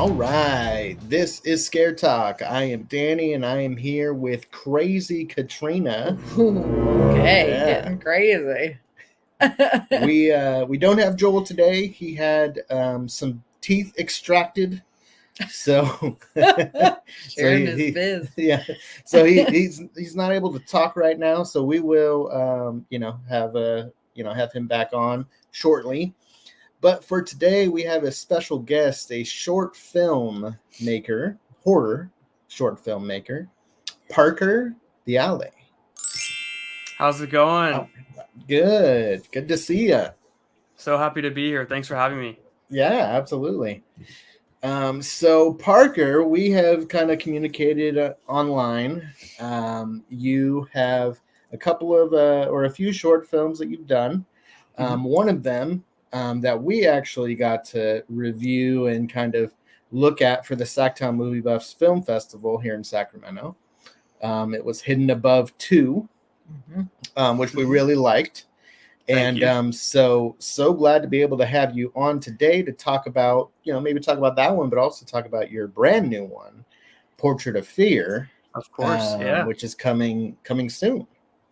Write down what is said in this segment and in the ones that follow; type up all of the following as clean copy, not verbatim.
All right, this is Scare Talk. I am Danny, and I am here with Crazy Katrina. Okay, Yeah. getting crazy. We don't have Joel today. He had some teeth extracted, so Sharing his biz. yeah. So he's not able to talk right now. So we will have him back on shortly. But for today, we have a special guest, a short film maker, horror short film maker, Parker Viale. How's it going? Oh, good to see you. So happy to be here. Thanks for having me. Yeah, absolutely. So Parker, we have kind of communicated online. You have a couple of or a few short films that you've done. One of them that we actually got to review and kind of look at for the Sacktown Movie Buffs Film Festival here in Sacramento. It was Hidden Above 2, which we really liked. And so glad to be able to have you on today to talk about, maybe talk about that one, but also talk about your brand new one, Portrait of Fear. Of course, yeah. Which is coming soon.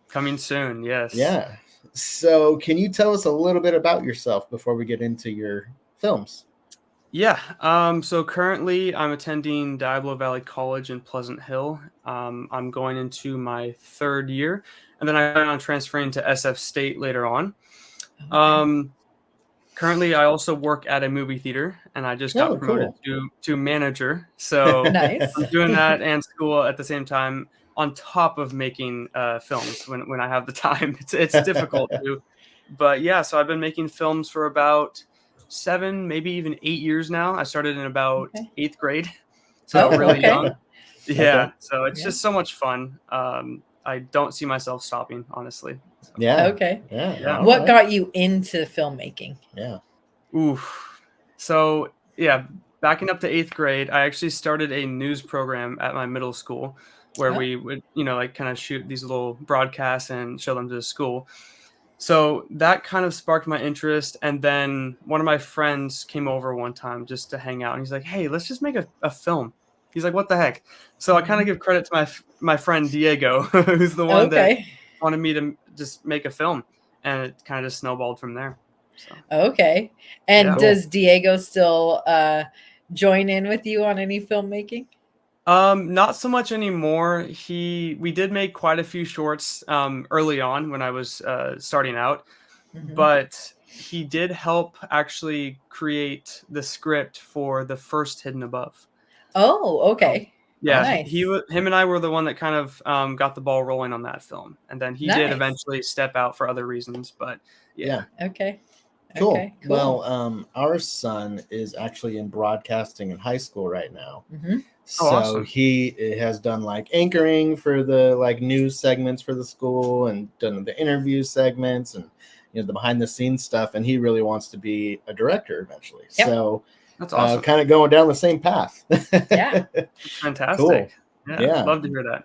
Coming soon, yes. Yeah. So can you tell us a little bit about yourself before we get into your films? Yeah. So currently I'm attending Diablo Valley College in Pleasant Hill. I'm going into my third year, and then I plan on transferring to SF State later on. Currently, I also work at a movie theater, and I just got promoted to manager. So Nice. I'm doing that and school at the same time, on top of making films when I have the time. It's difficult to, but yeah. So I've been making films for about 7, maybe even 8 years now. I started in about 8th grade, so really young. Yeah. Okay. So it's just so much fun. I don't see myself stopping, honestly. So. Yeah. Okay. Yeah. What got you into filmmaking? Yeah. Oof. So yeah, backing up to 8th grade, I actually started a news program at my middle school where we would, kind of shoot these little broadcasts and show them to the school. So that kind of sparked my interest. And then one of my friends came over one time just to hang out. And he's like, hey, let's just make a film. He's like, what the heck? So I kind of give credit to my friend Diego, who's the one that wanted me to just make a film. And it kind of just snowballed from there. So. Okay. And does Diego still join in with you on any filmmaking? Not so much anymore. We did make quite a few shorts early on when I was starting out, but he did help actually create the script for the first Hidden Above. Oh, okay. Yeah, nice. Him and I were the one that kind of got the ball rolling on that film, and then he did eventually step out for other reasons. But yeah. Okay. Cool. Okay, cool. Well, our son is actually in broadcasting in high school right now. So awesome. He has done like anchoring for the news segments for the school and done the interview segments and the behind the scenes stuff. And he really wants to be a director eventually. Yep. So that's awesome. Kind of going down the same path. Yeah. Fantastic. Cool. Yeah. Love to hear that.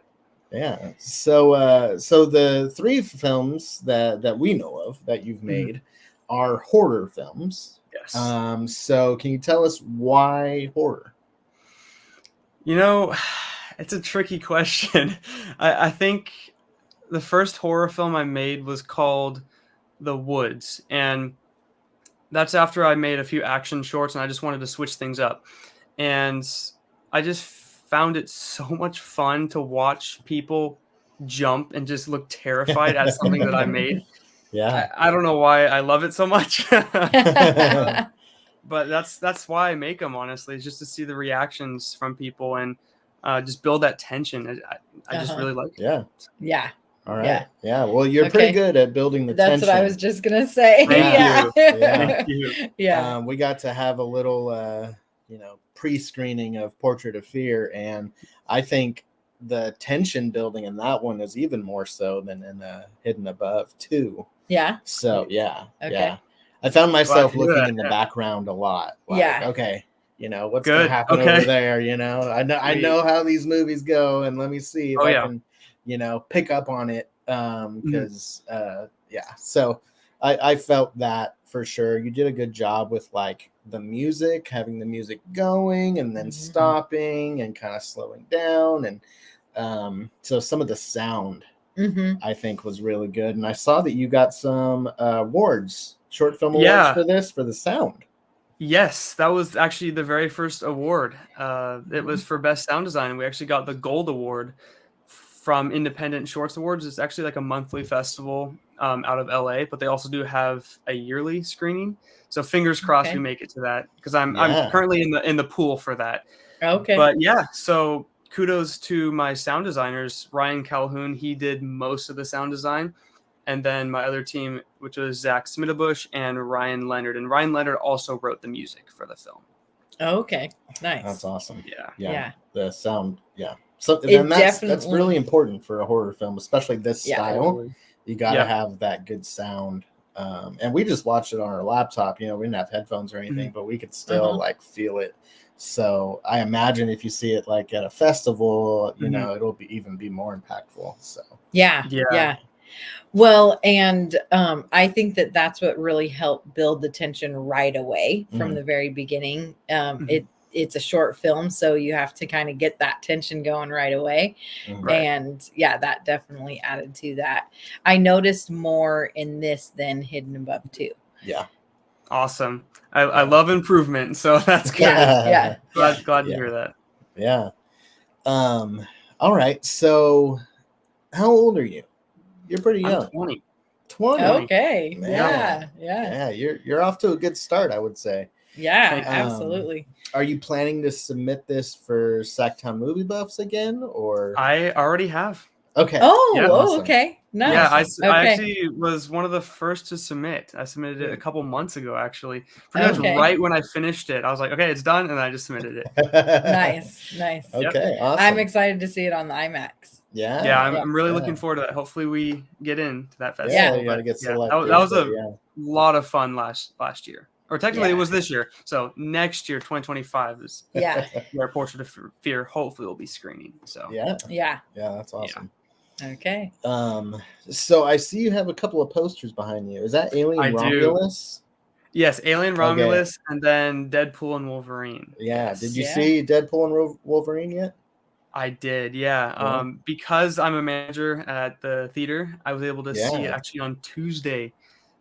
Yeah. So the 3 films that we know of that you've made are horror films. Yes. So can you tell us why horror? It's a tricky question. I think the first horror film I made was called The Woods, and that's after I made a few action shorts, and I just wanted to switch things up. And I just found it so much fun to watch people jump and just look terrified at something that I made. Yeah. I don't know why I love it so much. But that's why I make them, honestly, is just to see the reactions from people and just build that tension. I just really like it. Yeah. All right. Yeah. Well, you're pretty good at building the tension. That's what I was just going to say. Thank you. Yeah. We got to have a little, pre-screening of Portrait of Fear. And I think the tension building in that one is even more so than in Hidden Above 2. Yeah. So, yeah. Okay. Yeah. I found myself looking in the background a lot. Okay. What's going to happen over there? I know how these movies go, and let me see if I can, pick up on it. Because, So I felt that for sure. You did a good job with like the music, having the music going and then stopping and kind of slowing down. And so some of the sound I think was really good. And I saw that you got some awards, short film awards for this, for the sound. Yes, that was actually the very first award. It was for best sound design. We actually got the gold award from Independent Shorts Awards. It's actually like a monthly festival out of LA, but they also do have a yearly screening. So fingers crossed we make it to that, because I'm currently in the pool for that. Okay. But yeah, so kudos to my sound designers. Ryan Calhoun, he did most of the sound design. And then my other team, which was Zach Smitterbush and Ryan Leonard. And Ryan Leonard also wrote the music for the film. Okay, nice. That's awesome. Yeah. The sound, So then that's really important for a horror film, especially this style. Totally. You got to have that good sound. And we just watched it on our laptop. We didn't have headphones or anything, but we could still like feel it. So I imagine if you see it like at a festival, it'll even be more impactful. So yeah. Well, and I think that's what really helped build the tension right away from the very beginning. It's a short film, so you have to kind of get that tension going right away. And that definitely added to that. I noticed more in this than Hidden Above too. Yeah. Awesome. I love improvement, so that's good. Glad to hear that. Yeah. All right. So how old are you? You're pretty young. I'm 20. 20. Okay. Man. Yeah. You're off to a good start, I would say. Yeah, absolutely. Are you planning to submit this for Sacktown Movie Buffs again, or? I already have. Okay. Awesome. Okay. Nice. Yeah, I actually was one of the first to submit. I submitted it a couple months ago, actually. Pretty much right when I finished it. I was like, okay, it's done, and I just submitted it. Nice. Okay, awesome. I'm excited to see it on the IMAX. Yeah, I'm really looking forward to that. Hopefully we get into that festival. Yeah, you gotta get selected. That was a lot of fun last year. Or technically it was this year. So next year, 2025 is where Portrait of Fear hopefully will be screening. So yeah, that's awesome. Okay. So I see you have a couple of posters behind you. Is that Alien Romulus? Yes, Alien Romulus, and then Deadpool and Wolverine. Yeah. Did you see Deadpool and Wolverine yet? I did, yeah. Because I'm a manager at the theater, I was able to see it actually on Tuesday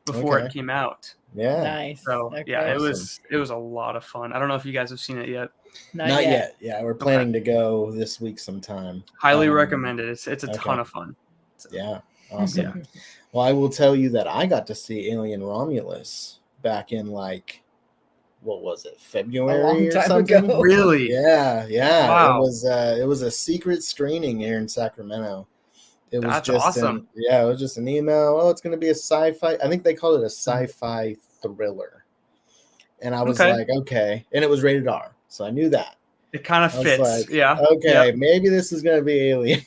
before it came out. Yeah. Nice. So it was a lot of fun. I don't know if you guys have seen it yet. Not yet. Yeah, we're planning to go this week sometime. Highly recommend it. It's a ton of fun. So. Yeah. Awesome. Well, I will tell you that I got to see Alien Romulus back in what was it, February or something? Ago. Really? Yeah. Wow. It was a secret screening here in Sacramento. That's awesome. It was just an email. Oh, it's going to be a sci-fi. I think they called it a sci-fi thriller. And I was like, okay. And it was rated R. So I knew that. It kind of fits. Okay, maybe this is going to be Alien.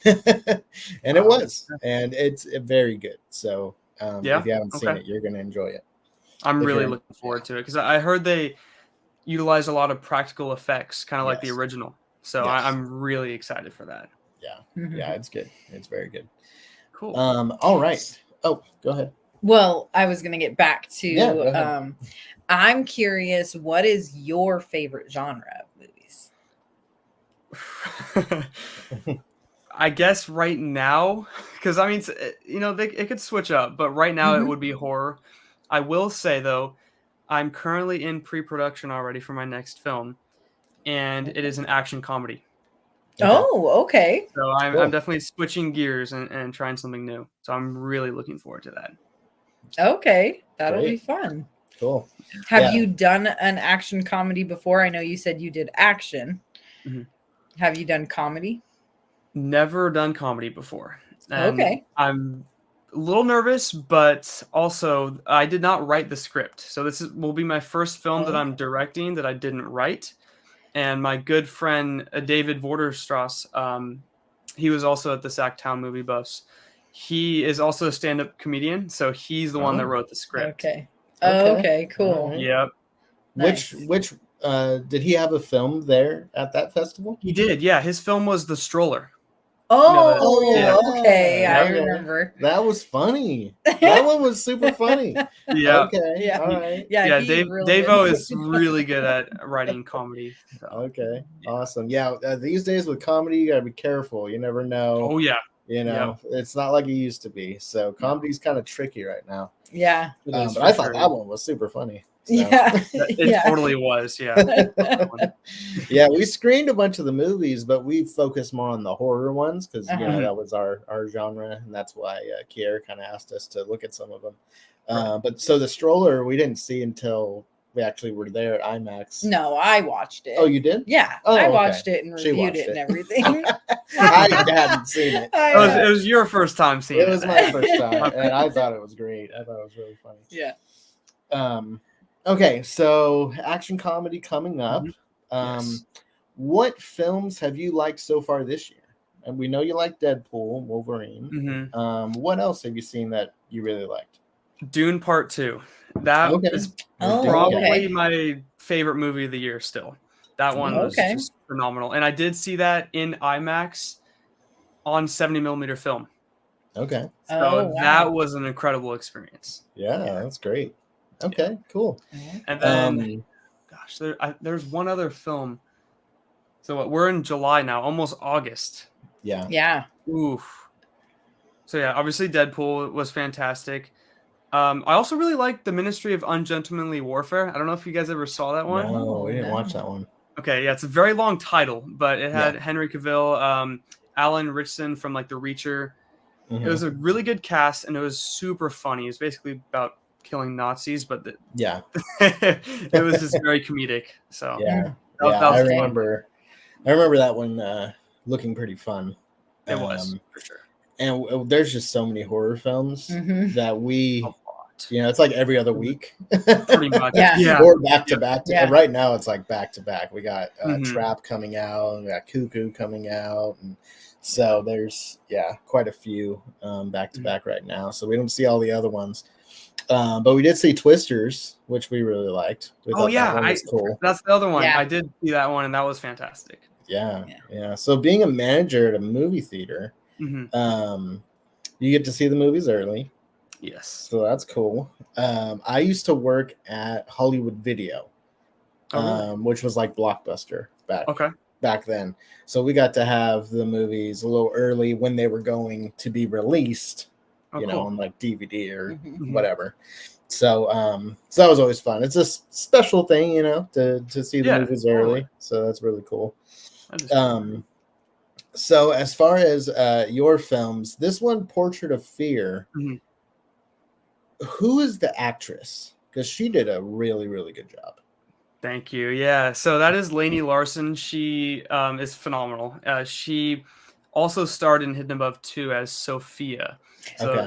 And it was. And it's very good. So if you haven't seen it, you're going to enjoy it. I'm really looking forward to it, because I heard they utilize a lot of practical effects, kind of like the original. So I'm really excited for that. Yeah, it's good. It's very good. Cool. All right. Oh, go ahead. Well, I was going to get back to, I'm curious, what is your favorite genre of movies? I guess right now, because I mean, it could switch up, but right now it would be horror. I will say though, I'm currently in pre-production already for my next film, and it is an action comedy. Oh, okay. So I'm definitely switching gears and trying something new. So I'm really looking forward to that. Okay, that'll be fun. Cool. Have you done an action comedy before? I know you said you did action. Have you done comedy? Never done comedy before. Okay. I'm a little nervous, but also I did not write the script. So this will be my first film that I'm directing that I didn't write. And my good friend, David Vorderstrass, he was also at the Sacktown Movie Buffs. He is also a stand-up comedian, so he's the one that wrote the script. Okay, cool. Right. Yep. Nice. Which did he have a film there at that festival? He did, yeah. His film was The Stroller. Oh, yeah. okay. I okay. remember. That was funny. That one was super funny. Yeah. Okay. Yeah. All right. Yeah, he Dave really Davo did. is really good at writing comedy. So. Okay. Awesome. Yeah. These days with comedy, you gotta be careful. You never know. Oh yeah. You know, it's not like it used to be. So comedy's kind of tricky right now. Yeah. But I thought that one was super funny. So. Yeah. It totally was. Yeah. Yeah, we screened a bunch of the movies, but we focused more on the horror ones because you know that was our genre, and that's why Kier kind of asked us to look at some of them. But so the stroller we didn't see until we actually were there at IMAX. No, I watched it. Oh, you did? Yeah, I watched it and reviewed it and everything. I hadn't seen it. It was your first time seeing it. It was my first time, and I thought it was great. I thought it was really funny. Yeah. Okay, so action comedy coming up. What films have you liked so far this year? And we know you like Deadpool, Wolverine. What else have you seen that you really liked? Dune Part 2. That is probably my favorite movie of the year still. That one was just phenomenal. And I did see that in IMAX on 70mm film. Okay. So that was an incredible experience. Yeah, that's great. Okay, cool. And then, gosh, there's one other film. So we're in July now, almost August. Yeah. Yeah. Oof. So yeah, obviously Deadpool was fantastic. I also really liked The Ministry of Ungentlemanly Warfare. I don't know if you guys ever saw that one. No, we didn't watch that one. Okay, yeah, it's a very long title, but it had Henry Cavill, Alan Ritchson from like The Reacher. It was a really good cast, and it was super funny. It was basically about killing Nazis, but it was just very comedic. So I remember that one looking pretty fun. It was for sure. And there's just so many horror films that we, it's like every other week, pretty much, or back to back. And right now it's like back to back. We got Trap coming out, we got Cuckoo coming out, and so there's quite a few back to back right now. So we don't see all the other ones. But we did see Twisters, which we really liked. That was cool. That's the other one. I did see that one, and that was fantastic. Yeah. So being a manager at a movie theater, you get to see the movies early. Yes. So that's cool. I used to work at Hollywood Video, which was like Blockbuster back then. So we got to have the movies a little early when they were going to be released. On like DVD or whatever. So that was always fun. It's a special thing, to see the movies early. So that's really cool. So as far as your films, this one, Portrait of Fear, who is the actress? Because she did a really, really good job. Thank you. Yeah. So that is Lainey Larson. She is phenomenal. She also starred in Hidden Above 2 as Sophia. So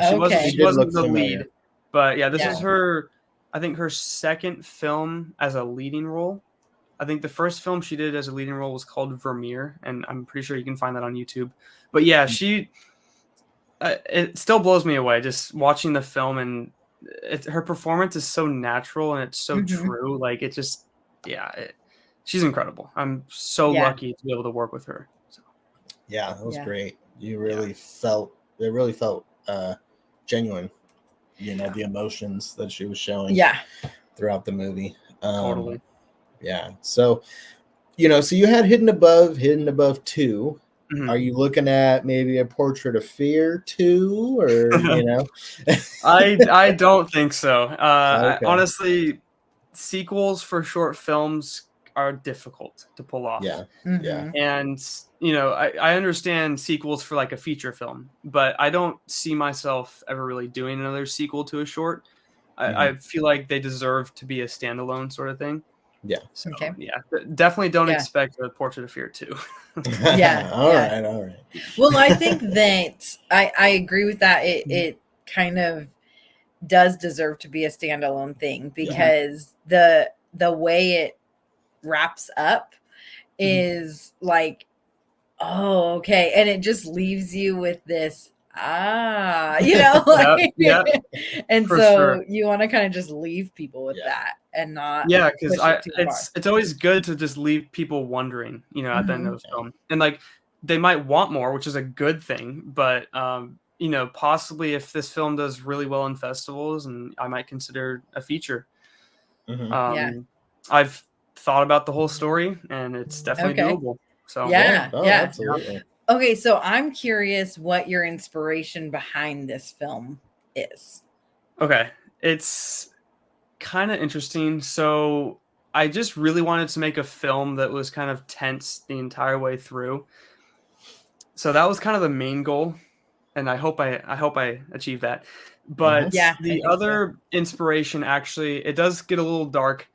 she wasn't the lead, but this is her, I think her second film as a leading role. I think the first film she did as a leading role was called Vermeer, and I'm pretty sure you can find that on YouTube. But she, it still blows me away just watching the film, and her performance is so natural and it's so true. Like it just, she's incredible. I'm so lucky to be able to work with her. So. Yeah, that was great. You really felt genuine, the emotions that she was showing throughout the movie. Totally. Yeah. So, so you had Hidden Above 2. Are you looking at maybe a Portrait of Fear 2 or, I don't think so. Honestly, sequels for short films are difficult to pull off. Yeah. And I understand sequels for like a feature film, but I don't see myself ever really doing another sequel to a short. I feel like they deserve to be a standalone sort of thing. Yeah. So, definitely don't expect a Portrait of Fear 2. All right. Well, I think that I agree with that. It kind of does deserve to be a standalone thing because the way it wraps up is like, oh, okay. And it just leaves you with this, like, and for so sure. you want to kind of just leave people with that and not. Because it's always good to just leave people wondering, at the end of the film. And like, they might want more, which is a good thing. But possibly if this film does really well in festivals, and I might consider a feature. Mm-hmm. I've thought about the whole story, and it's definitely doable. So yeah. Absolutely. Okay, so I'm curious what your inspiration behind this film is. Okay, it's kind of interesting. So I just really wanted to make a film that was kind of tense the entire way through. So that was kind of the main goal, and I hope I achieved that. But the other inspiration, actually, it does get a little dark.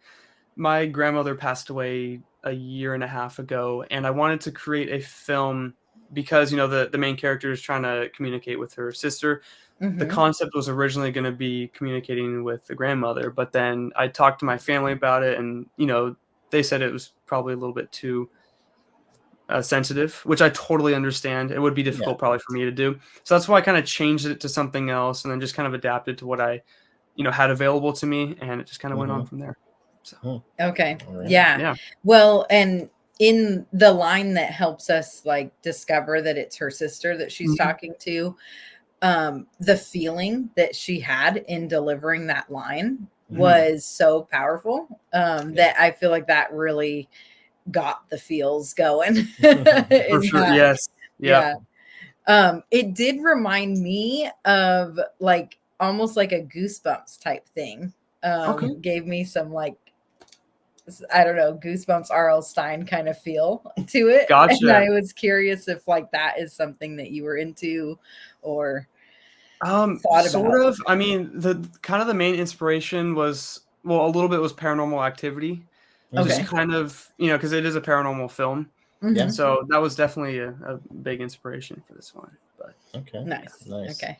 My grandmother passed away a year and a half ago, and I wanted to create a film because the main character is trying to communicate with her sister. The concept was originally going to be communicating with the grandmother, but then I talked to my family about it, and they said it was probably a little bit too sensitive, which I totally understand. It would be difficult probably for me to do, so that's why I kind of changed it to something else, and then just kind of adapted to what I had available to me, and it just kind of went on from there. So. Okay. Right. Yeah. Well, and in the line that helps us like discover that it's her sister that she's talking to, the feeling that she had in delivering that line was so powerful that I feel like that really got the feels going. For sure. That. Yes. Yeah. It did remind me of like almost like a Goosebumps type thing. Gave me some like, I don't know, Goosebumps R.L. Stine kind of feel to it. Gotcha. And I was curious if like that is something that you were into or thought sort about. of. I mean, the kind of the main inspiration was, well, a little bit was Paranormal Activity. Just kind of, because it is a paranormal film. Yeah. So that was definitely a big inspiration for this one. But nice. Okay.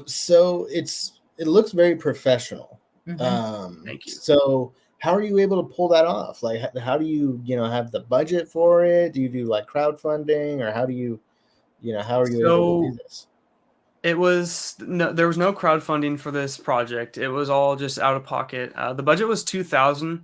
So it looks very professional. Thank you. So how are you able to pull that off? Like, how do you, have the budget for it? Do you do like crowdfunding, or how do you, how are you able to do this? There was no crowdfunding for this project. It was all just out of pocket. The budget was $2,000.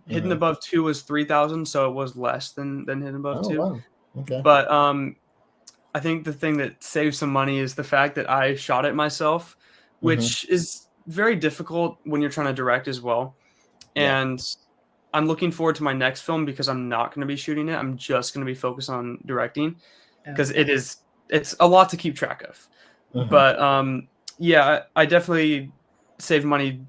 Hidden Above 2 was $3,000, so it was less than Hidden Above 2. Wow. Okay. But I think the thing that saves some money is the fact that I shot it myself, which is very difficult when you're trying to direct as well. And I'm looking forward to my next film because I'm not going to be shooting it. I'm just going to be focused on directing because it's a lot to keep track of. But I definitely saved money,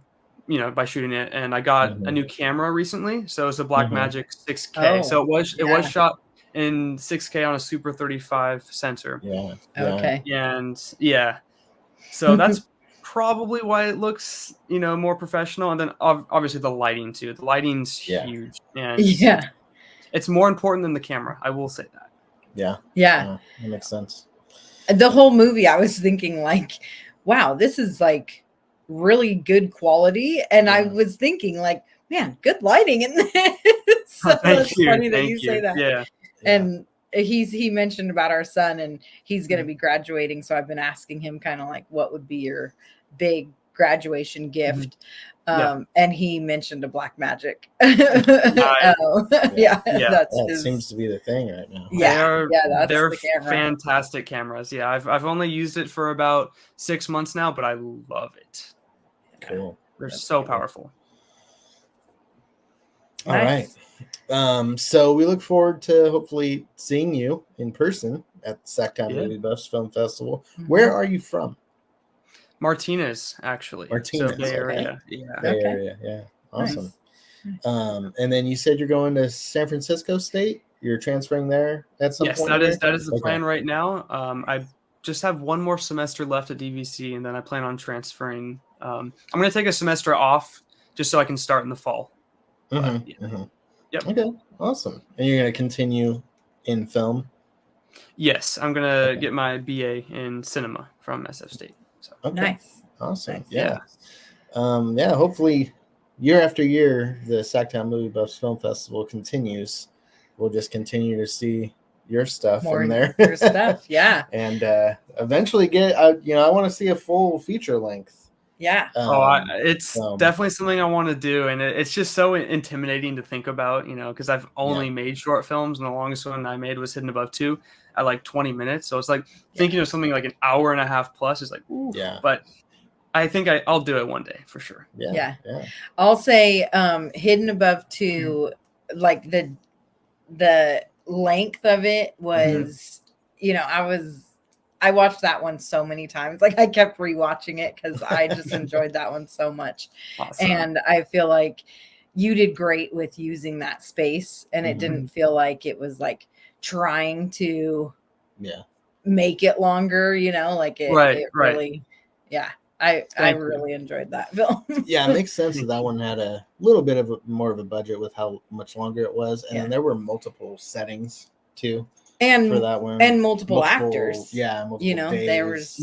by shooting it, and I got a new camera recently. So it's a Blackmagic 6K. So it was shot in 6K on a Super 35 sensor. Yeah. Okay. And so that's probably why it looks, more professional. And then obviously the lighting too. The lighting's huge, and it's more important than the camera. I will say that. Yeah. That makes sense. The whole movie, I was thinking like, wow, this is like really good quality. And I was thinking like, man, good lighting in this. So it's funny that you say that. Yeah. And he mentioned about our son, and he's going to be graduating. So I've been asking him kind of like, what would be your big graduation gift? And he mentioned a Blackmagic. That seems to be the thing right now. They're fantastic cameras. I've only used it for about 6 months now, but I love it. Cool. They're so powerful. All right. So we look forward to hopefully seeing you in person at the Sacktown Movie Buffs Film Festival. Where are you from? Martinez, actually. Martinez. So Bay Area. Bay Area. Yeah. Awesome. Nice. And then you said you're going to San Francisco State. You're transferring there at some point. Yes, that is the plan right now. I just have one more semester left at DVC, and then I plan on transferring. I'm going to take a semester off just so I can start in the fall. Yep. Okay. Awesome. And you're going to continue in film? Yes, I'm going to get my BA in cinema from SF State. So. Nice. Awesome. Nice. Yeah. Hopefully year after year, the Sacktown Movie Buffs Film Festival continues. We'll just continue to see your stuff from there. Your stuff. Yeah. And eventually get, I want to see a full feature length. Yeah. It's definitely something I want to do, and it's just so intimidating to think about, because I've only made short films, and the longest one I made was Hidden Above 2 at like 20 minutes. So it's like thinking of something like an hour and a half plus is like, oof. But I think I'll do it one day for sure. Yeah. I'll say Hidden Above 2, like the length of it was, I watched that one so many times. Like I kept rewatching it because I just enjoyed that one so much. Awesome. And I feel like you did great with using that space, and it didn't feel like it was like trying to make it longer, like it really, I really enjoyed that film. It makes sense that one had a little bit of more of a budget with how much longer it was, and then there were multiple settings too, and for that one, and multiple actors. Multiple days. There was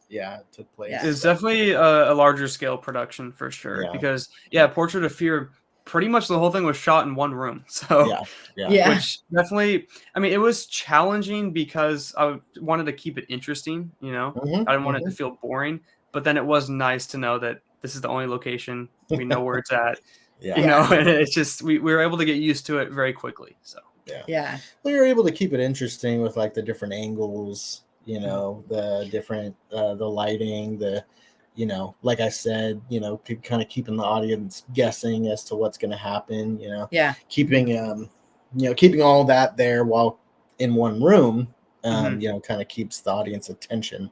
it took place. It's definitely a larger scale production for sure, because Portrait of Fear, pretty much the whole thing was shot in one room. So which definitely, I mean, it was challenging because I wanted to keep it interesting. I didn't want it to feel boring. But then it was nice to know that this is the only location we know where it's at. And it's just we were able to get used to it very quickly. So we were able to keep it interesting with like the different angles, the different the lighting, like I said, kind of keeping the audience guessing as to what's going to happen. Keeping keeping all that there while in one room, kind of keeps the audience attention.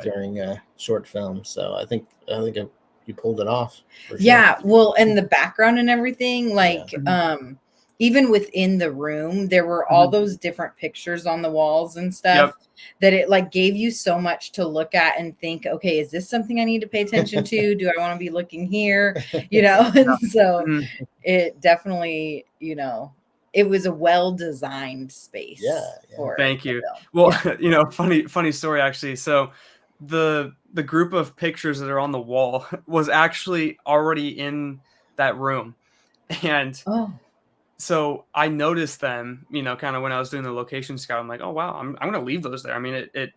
During a short film, so I think you pulled it off. For sure. Well, and the background and everything, like even within the room, there were all those different pictures on the walls and stuff that it like gave you so much to look at and think, okay, is this something I need to pay attention to? Do I want to be looking here? And so it definitely, it was a well-designed space. For Thank you. Well, funny story actually. So the group of pictures that are on the wall was actually already in that room. And so I noticed them, kind of when I was doing the location scout. I'm like, oh wow, I'm going to leave those there. I mean, it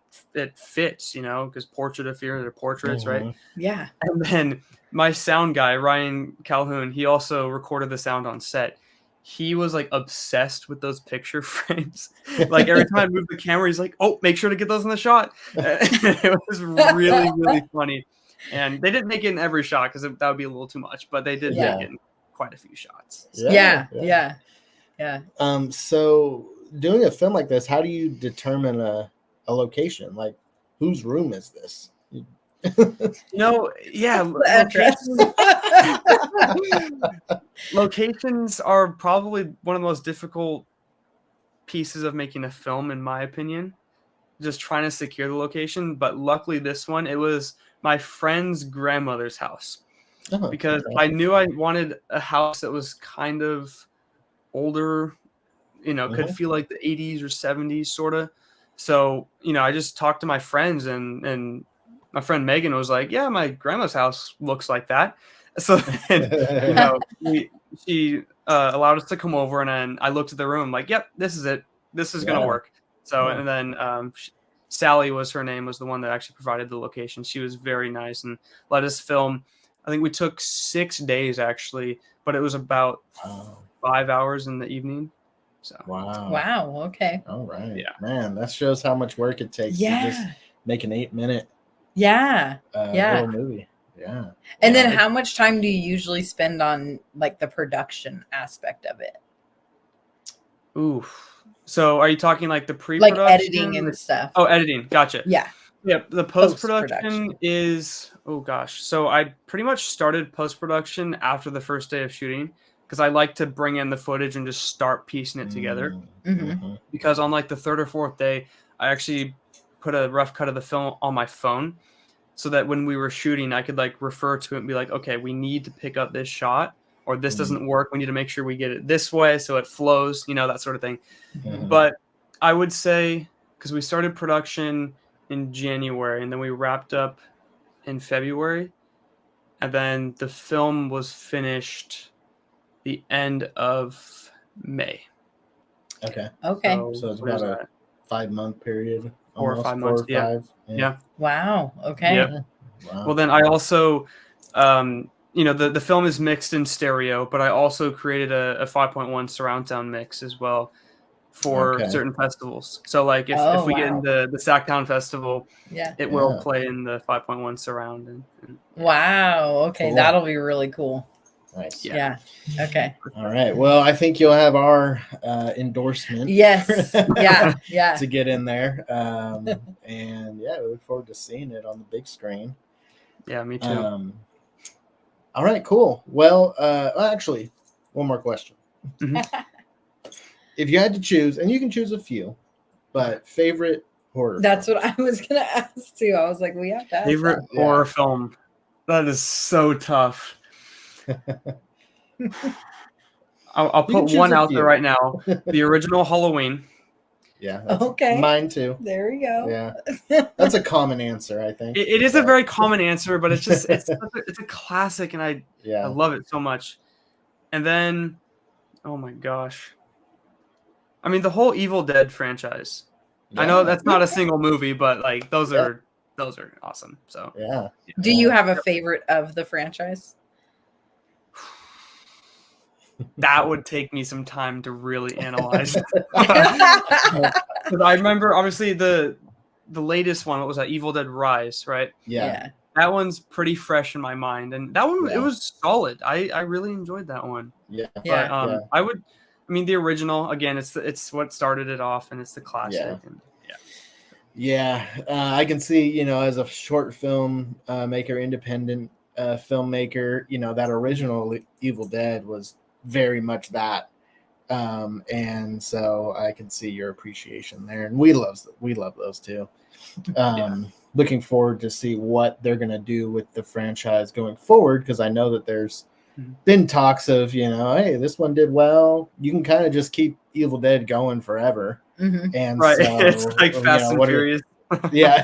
fits, because Portrait of Fear, they're portraits, right? Yeah. And then my sound guy, Ryan Calhoun, he also recorded the sound on set. He was like obsessed with those picture frames. Like every time I moved the camera, he's like, "Oh, make sure to get those in the shot." It was really, really funny. And they didn't make it in every shot because that would be a little too much, but they did make it in quite a few shots. So. Yeah. So doing a film like this, how do you determine a location? Like, whose room is this? Locations are probably one of the most difficult pieces of making a film, in my opinion. Just trying to secure the location, but luckily this one, it was my friend's grandmother's house, because I knew I wanted a house that was kind of older, could feel like the 80s or 70s sort of. So I just talked to my friends, and my friend Megan was like, yeah, my grandma's house looks like that. So then, she allowed us to come over, and then I looked at the room like, yep, this is it. This is going to work. So, and then Sally was her name, was the one that actually provided the location. She was very nice and let us film. I think we took 6 days actually, but it was about 5 hours in the evening. So wow. Okay. All right. Yeah. Man, that shows how much work it takes to just make an 8-minute little movie. Yeah. And then how much time do you usually spend on like the production aspect of it? Oof. So are you talking like the pre-production? Like editing and stuff. Oh, editing. Gotcha. Yeah. Yep. The post-production is, oh gosh. So I pretty much started post-production after the first day of shooting, because I like to bring in the footage and just start piecing it together. Because on like the third or fourth day, I actually put a rough cut of the film on my phone, so that when we were shooting, I could like refer to it and be like, okay, we need to pick up this shot, or this doesn't work. We need to make sure we get it this way so it flows, that sort of thing. But I would say, because we started production in January and then we wrapped up in February, and then the film was finished the end of May. Okay. So it's about a 5-month period. 4 or 5 months. Yeah. Wow. Okay. Yep. Wow. Well, then I also, the film is mixed in stereo, but I also created a 5.1 surround sound mix as well for Okay. certain festivals. So like if Oh, we get wow. in the Sacktown Festival, Yeah. it will play in the 5.1 surround. And Wow. Okay. Cool. That'll be really cool. Nice. Yeah. Okay. All right. Well, I think you'll have our endorsement. Yes. Yeah. Yeah. To get in there. And yeah, we look forward to seeing it on the big screen. Yeah, me too. All right, cool. Well, actually, one more question. If you had to choose, and you can choose a few, but favorite horror. That's films? what I was gonna ask too. I was like, we have to ask Favorite that. horror film? That is so tough. I'll You can put choose one a out there few. right now. The original Halloween. Yeah. That's Okay. Mine too. There we go. Yeah. That's a common answer, I think. It is a very common answer, but it's just it's a classic, and I love it so much. And then, oh my gosh, I mean the whole Evil Dead franchise. Yeah. I know that's not a single movie, but like those are awesome. So Yeah. Do you have a favorite of the franchise? that would take me some time to really analyze. Because I remember obviously the latest one. What was that? Evil Dead Rise, right? Yeah. That one's pretty fresh in my mind, and that one it was solid. I really enjoyed that one. Yeah. Yeah. But I mean the original again. It's what started it off, and it's the classic. Yeah. And, Yeah, I can see, as a short film maker, independent filmmaker, that original Evil Dead was very much that. And so I can see your appreciation there. And we love those too. Looking forward to see what they're going to do with the franchise going forward, because I know that there's been talks of, hey, this one did well. You can kind of just keep Evil Dead going forever. Mm-hmm. And right, so, it's like Fast and Furious. Yeah.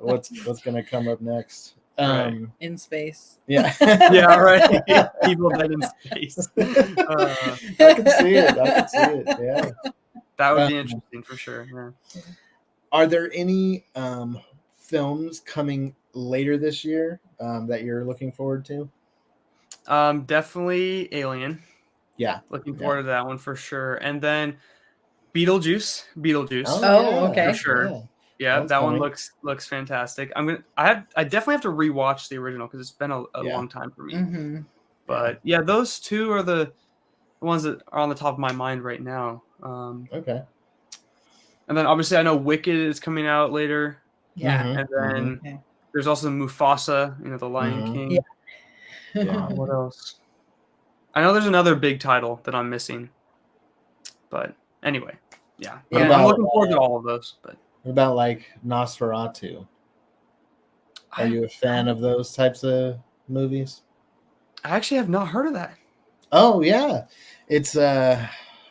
What's gonna come up next? In space. Yeah. Yeah, right. Evil Dead in space. I can see it. Yeah. That would be interesting for sure. Yeah. Are there any films coming later this year that you're looking forward to? Definitely Alien. Yeah. Looking forward to that one for sure. And then Beetlejuice. Oh, okay. For sure. Yeah, that one looks fantastic. I definitely have to rewatch the original because it's been a long time for me. Mm-hmm. But yeah, those two are the ones that are on the top of my mind right now. Okay. And then obviously I know Wicked is coming out later. Yeah. And then there's also Mufasa, the Lion King. Yeah. What else? I know there's another big title that I'm missing. But anyway, I'm looking forward to all of those. But what about like Nosferatu? Are you a fan of those types of movies? I actually have not heard of that. Oh yeah, it's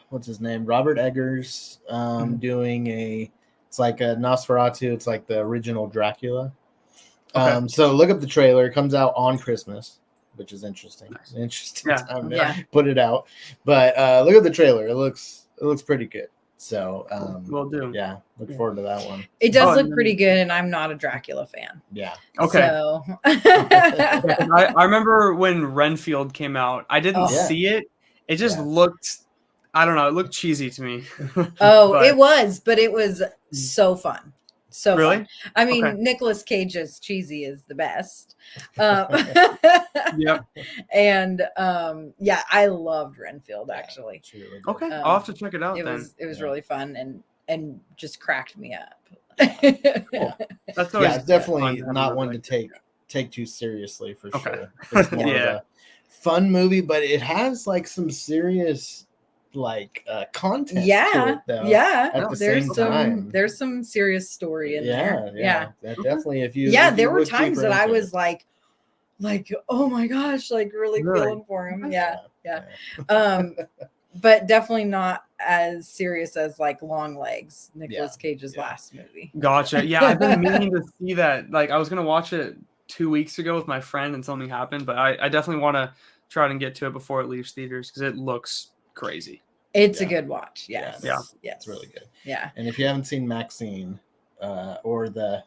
what's his name? Robert Eggers doing it's like a Nosferatu. It's like the original Dracula. Okay. So look up the trailer. It comes out on Christmas, which is interesting. Nice. Interesting time to put it out. But look at the trailer. It looks pretty good. So will do. Yeah, look forward to that one. It does look pretty good, and I'm not a Dracula fan. Yeah. Okay. So I remember when Renfield came out. I didn't see it. It just looked, I don't know, it looked cheesy to me. It was so fun. So really? Fun. I mean, Nicolas Cage's cheesy is the best. Yep. And I loved Renfield actually. Really okay, I'll have to check it out. It was really fun and just cracked me up. Cool. That's always definitely not one to take too seriously for sure. It's more of a fun movie, but it has like some serious content. Yeah, to it, though, yeah. At the same time, there's some serious story in there. Yeah, definitely. If you there were times that I was like, oh my gosh, like really feeling for him. Yeah. But definitely not as serious as like Long Legs, Nicolas Cage's last movie. Gotcha. Yeah, I've been meaning to see that. Like, I was gonna watch it 2 weeks ago with my friend, and something happened. But I definitely want to try and get to it before it leaves theaters because it looks crazy. It's a good watch. Yes. It's really good. Yeah. And if you haven't seen Maxine or the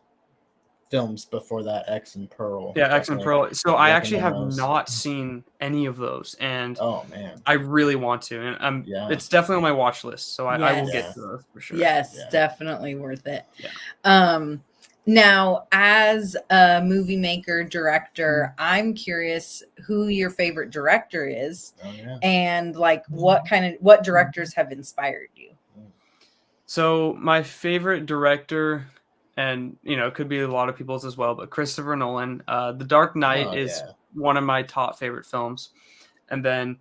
films before that, X and Pearl. Yeah, X and Definitely Pearl. So I actually have recommend those. not seen any of those, and Oh man, I really want to. And Yeah. it's definitely on my watch list, so I will Yes. get to those for sure. Yes, Yeah. definitely worth it. Yeah. Now, as a movie maker, director, I'm curious who your favorite director is, Oh yeah. and like what directors have inspired you. So my favorite director, and it could be a lot of people's as well, but Christopher Nolan. The Dark Knight Oh, is yeah. one of my top favorite films, and then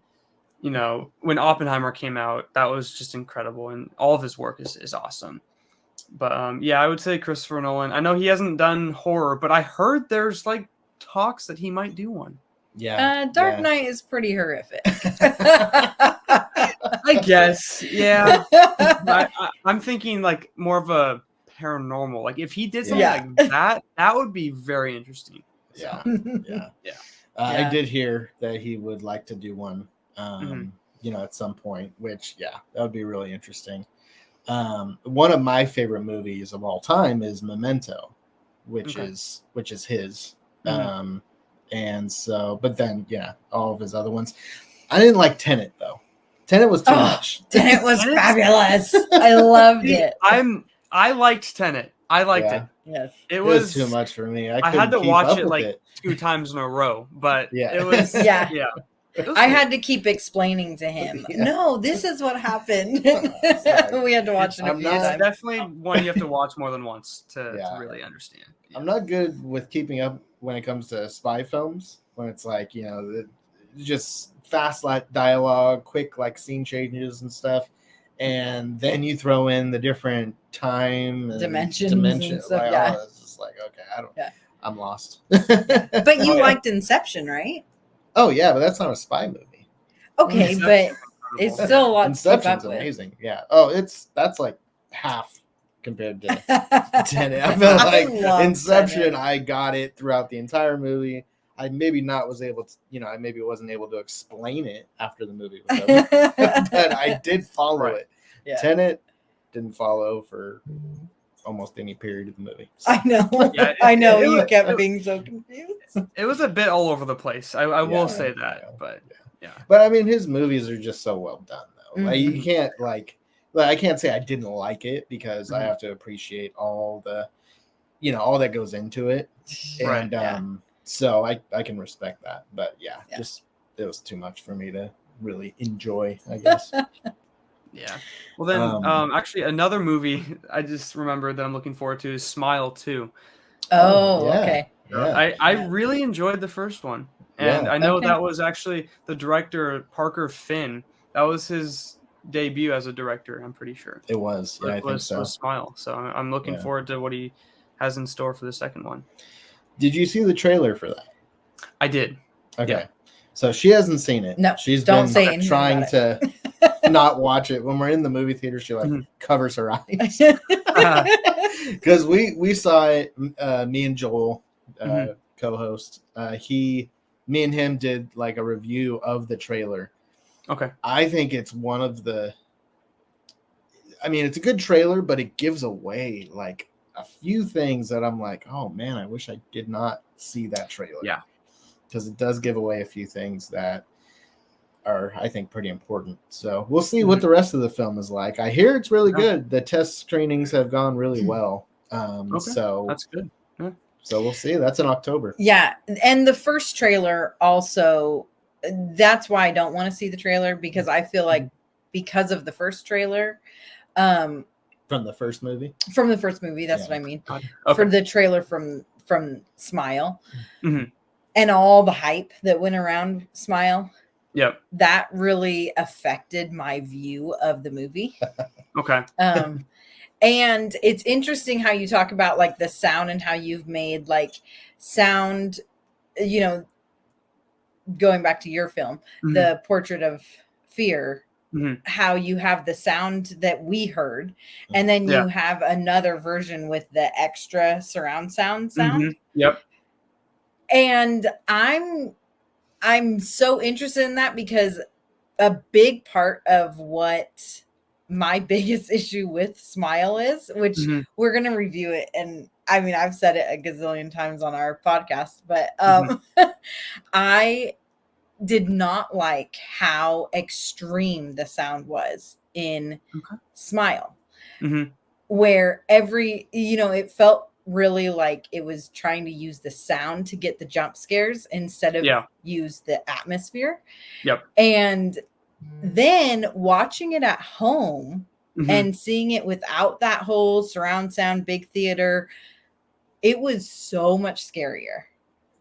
when Oppenheimer came out, that was just incredible, and all of his work is awesome. But yeah, I would say Christopher Nolan. I know he hasn't done horror, but I heard there's like talks that he might do one. Yeah. Dark Knight is pretty horrific. I guess, yeah. I'm thinking like more of a paranormal. Like if he did something Yeah. like that, that would be very interesting. Yeah. Yeah. I Yeah. did hear that he would like to do one, Mhm. at some point, which, yeah, that would be really interesting. One of my favorite movies of all time is Memento, which Okay. is his. Mhm. And so, but then, yeah, all of his other ones. I didn't like Tenet though. Tenet was too much. Tenet was Tenet's- fabulous. I loved it. I liked Tenet. I liked Yeah. it. Yes. It It was was too much for me. I I had couldn't to keep watch up it with like it. 2 times in a row, but Yeah. it was Yeah. yeah. It was I cool. had to keep explaining to him, Yeah. no, this is what happened. like, We had to watch it a I'm few not- times. Definitely one you have to watch more than once to Yeah. really understand. Yeah. I'm not good with keeping up when it comes to spy films. When it's like just fast like dialogue, quick like scene changes and stuff, and then you throw in the different time and Dimensions and stuff, Like, yeah. it's just like okay, Yeah. I'm lost. But you Oh, yeah. liked Inception, right? Oh yeah, but that's not a spy movie. Okay, Inception's but incredible. it's still a lot to keep Inception's up with. amazing. Yeah. Oh, that's like half compared to Tenet. I feel I like love Inception, Tenet. I got it throughout the entire movie. I maybe not was able to, I maybe wasn't able to explain it after the movie was over, but I did follow Right. it. Yeah. Tenet didn't follow for almost any period of the movie. So, I know. Yeah, I know it you was- kept it- being so confused. It was a bit all over the place. I Yeah, will say yeah. that, but yeah. but I mean, his movies are just so well done, though. Like you Mhm. can't I can't say I didn't like it because I Mhm. have to appreciate all the, all that goes into it, Right, and yeah. so I can respect that. But yeah, Yeah. just it was too much for me to really enjoy, I guess. Yeah. Well then, actually, another movie I just remembered that I'm looking forward to is Smile 2. Oh, yeah. okay. Yeah, I really enjoyed the first one, and Yeah. I know Okay. that was actually the director Parker Finn. That was his debut as a director. I'm pretty sure. it was. Yeah, I think was so. Smile. So I'm looking Yeah. forward to what he has in store for the second one. Did you see the trailer for that? I did. Okay. Yeah. So she hasn't seen it. No, She's don't been say anything trying about to not watch it. When we're in the movie theater, she Mhm. covers her eyes. it. Because we saw it, me and Joel, Mhm. co-host. Me and him did like a review of the trailer. Okay. I think it's one of the. I mean, it's a good trailer, but it gives away like a few things that I'm like, oh man, I wish I did not see that trailer. Yeah. Because it does give away a few things that are, I think, pretty important. So we'll see what the rest of the film is like. I hear it's really Yeah. good. The test screenings have gone really well. Okay. So That's good. so we'll see. That's in October. Yeah, and the first trailer also, that's why I don't want to see the trailer, because I feel like because of the first trailer, From the first movie. from the first movie, that's Yeah. what I mean. Okay. For the trailer from Smile, Mhm. and all the hype that went around Smile, Yep. that really affected my view of the movie. Okay. And it's interesting how you talk about like the sound and how you've made like sound, going back to your film, Mhm. the Portrait of Fear, Mhm. how you have the sound that we heard, and then Yeah. you have another version with the extra surround sound. Mhm. Yep. And I'm so interested in that, because a big part of what my biggest issue with Smile is, which Mhm. we're going to review it, and I mean, I've said it a gazillion times on our podcast, but I did not like how extreme the sound was in Smile, where it felt really like it was trying to use the sound to get the jump scares instead of use the atmosphere. Yep. And then watching it at home and seeing it without that whole surround sound, big theater, it was so much scarier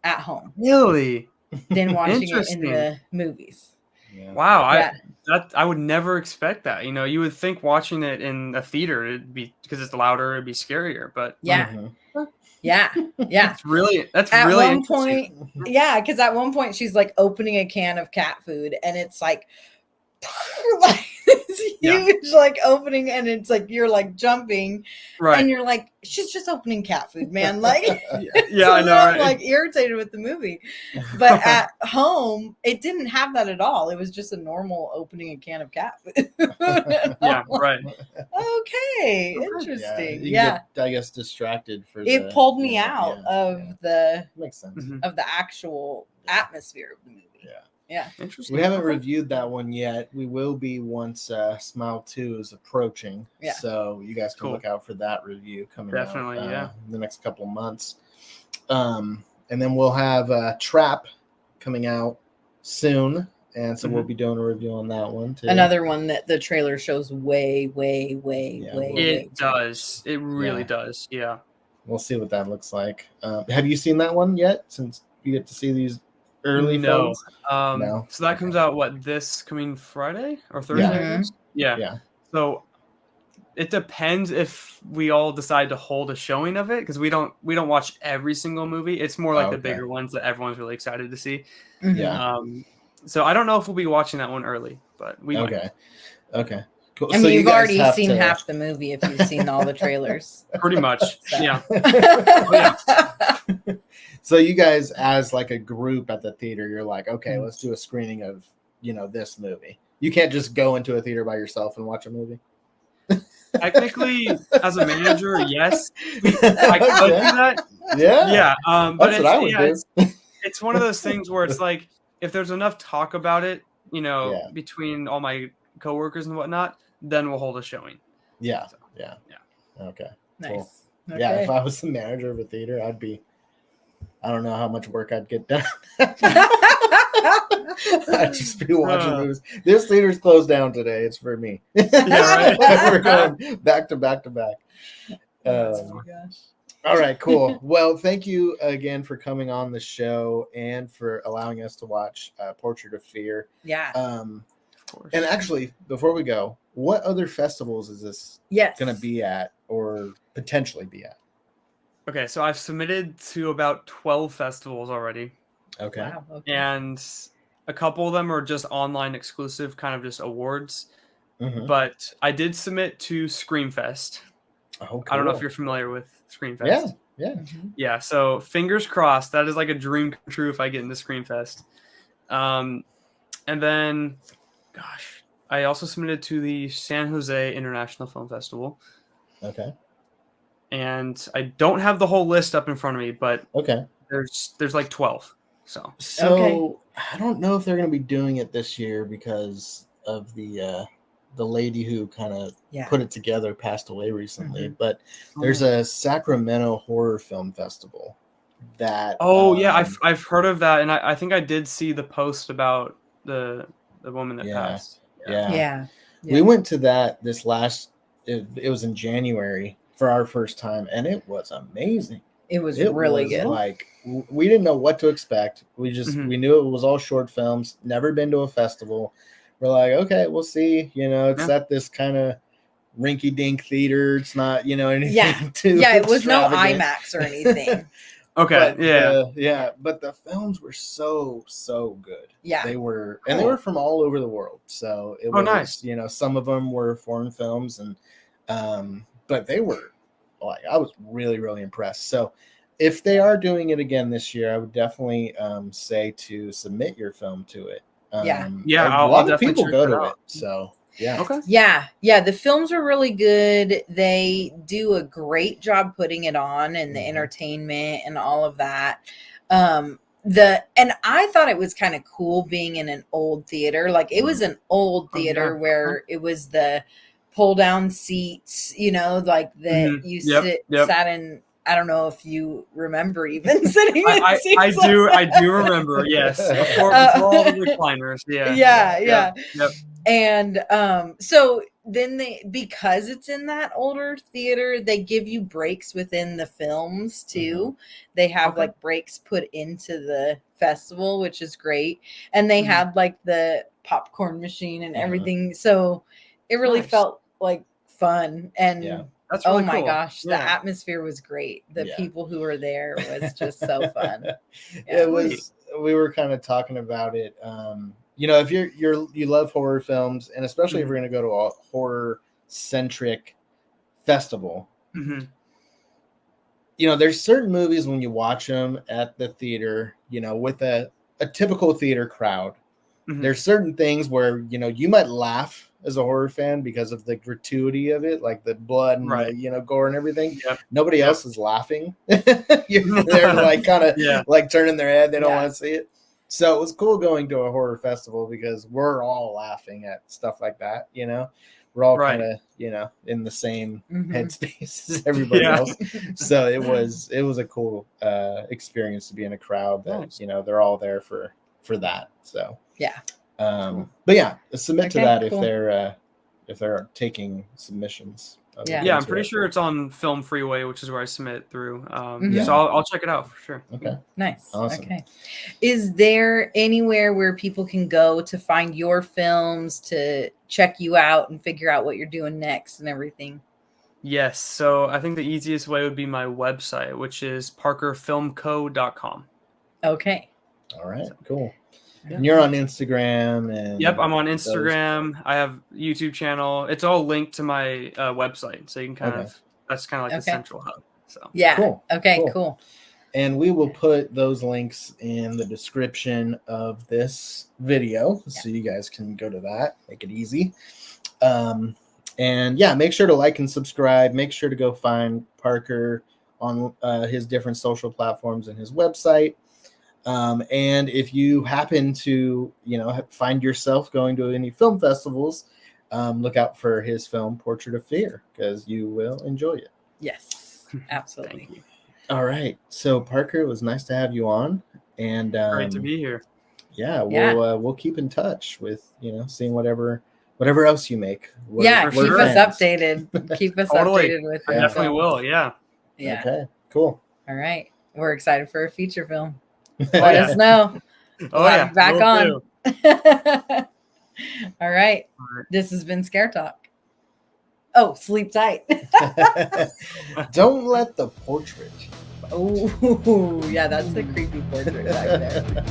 at home. Really? Than watching it in the movies. Yeah. Wow, I would never expect that. You would think watching it in a theater, it'd be because it's louder, it'd be scarier. But yeah. That's really at one point. Yeah, because at one point she's like opening a can of cat food, and it's like this huge like opening, and it's like you're like jumping, and you're like, she's just opening cat food, man. Like, so I know. I'm like irritated with the movie, but at home it didn't have that at all. It was just a normal opening a can of cat food. Right. Okay, interesting. Get, I guess, distracted for it pulled me out of the makes sense of the actual atmosphere of the movie. Yeah. Interesting. We haven't reviewed that one yet. We will be once Smile 2 is approaching. Yeah. So you guys can look out for that review coming out. Definitely, in the next couple of months. And then we'll have Trap coming out soon. And so we'll be doing a review on that one too. Another one that the trailer shows way. It does. It really does. Yeah. We'll see what that looks like. Have you seen that one yet? Since you get to see these early films? No. So that comes out this coming Friday or Thursday? Yeah. So it depends if we all decide to hold a showing of it, because we don't watch every single movie. It's more like the bigger ones that everyone's really excited to see. Yeah. So I don't know if we'll be watching that one early, but we might. Okay. Cool. I mean, you've already seen half the movie if you've seen all the trailers. Pretty much. Yeah. So you guys, as like a group at the theater, you're like, okay, let's do a screening of, this movie. You can't just go into a theater by yourself and watch a movie. Technically, as a manager, yes, I could do that. Yeah. Yeah. But that's what I would do. It's one of those things where it's like, if there's enough talk about it, between all my coworkers and whatnot, then we'll hold a showing. Yeah. Okay. Nice. Cool. Okay. Yeah. If I was the manager of a theater, I don't know how much work I'd get done. I'd just be watching movies. This theater's closed down today. It's for me. We're going back to back to back. Oh my gosh. All right, cool. Well, thank you again for coming on the show and for allowing us to watch Portrait of Fear. Yeah. Of course. And actually, before we go, what other festivals is this going to be at or potentially be at? Okay, so I've submitted to about 12 festivals already. Okay. Wow, okay. And a couple of them are just online exclusive, kind of just awards. Mm-hmm. But I did submit to Screamfest. Oh, cool. I don't know if you're familiar with Screamfest. Yeah. Mm-hmm. Yeah, so fingers crossed. That is like a dream come true if I get into Screamfest. And then, gosh, I also submitted to the San Jose International Film Festival. Okay. And I don't have the whole list up in front of me, but there's like 12. So I don't know if they're going to be doing it this year because of the lady who kind of put it together passed away recently. But there's a Sacramento Horror Film Festival that. I've heard of that, and I think I did see the post about the woman that passed. Yeah. We went to that this last. It was in January for our first time, and it was amazing. It was really good. Like, we didn't know what to expect. We just we knew it was all short films. Never been to a festival. We're like, okay, we'll see. It's at this kind of rinky-dink theater. It's not, anything too it was no IMAX or anything. But the films were so good. Yeah, they were, and they were from all over the world. So it was nice. Some of them were foreign films, and but they were like, I was really, really impressed. So if they are doing it again this year, I would definitely say to submit your film to it. A lot of people go to it. So Yeah. Okay. Yeah, the films were really good. They do a great job putting it on and the entertainment and all of that. And I thought it was kind of cool being in an old theater. Like it was an old theater where it was the pull down seats, like that you sat in. I don't know if you remember even sitting in seats. I do remember, yes. Before all the recliners. Yeah. And so then because it's in that older theater, they give you breaks within the films too. They have like breaks put into the festival, which is great. And they had like the popcorn machine and everything. So it really felt like fun. And that's really my cool. gosh, the atmosphere was great. The people who were there was just so fun. It was. We were kind of talking about it. If you love horror films, and especially if you're going to go to a horror centric festival, there's certain movies when you watch them at the theater, with a typical theater crowd, there's certain things where, you might laugh as a horror fan because of the gratuity of it, like the blood and the, gore and everything. Nobody else is laughing. They're like kind of like turning their head. They don't want to see it. So it was cool going to a horror festival because we're all laughing at stuff like that. We're all kind of, in the same headspace as everybody else. So it was a cool experience to be in a crowd that, they're all there for that. So, cool. But submit to that if they're taking submissions. I'm pretty sure it's on Film Freeway, which is where I submit through. So I'll check it out for sure. Okay. Nice. Awesome. Okay. Is there anywhere where people can go to find your films, to check you out and figure out what you're doing next and everything? Yes. So I think the easiest way would be my website, which is parkerfilmco.com. Okay. All right. Cool. And you're on Instagram and I'm on Instagram. I have a YouTube channel. It's all linked to my website, so you can that's kind of like the central hub. So cool. Okay, cool. And we will put those links in the description of this video, so you guys can go to that. Make it easy. And make sure to like and subscribe. Make sure to go find Parker on his different social platforms and his website. And if you happen to, find yourself going to any film festivals, look out for his film Portrait of Fear, because you will enjoy it. Yes, absolutely. Thank you. All right. So Parker, it was nice to have you on, and great to be here. We'll keep in touch with, seeing whatever else you make. Keep us updated. Keep us updated with I definitely will. Yeah. Okay, cool. All right. We're excited for a feature film. Let us know. Back on. All right. This has been Scare Talk. Oh, sleep tight. Don't let the portrait. Oh, yeah, that's a creepy portrait back there.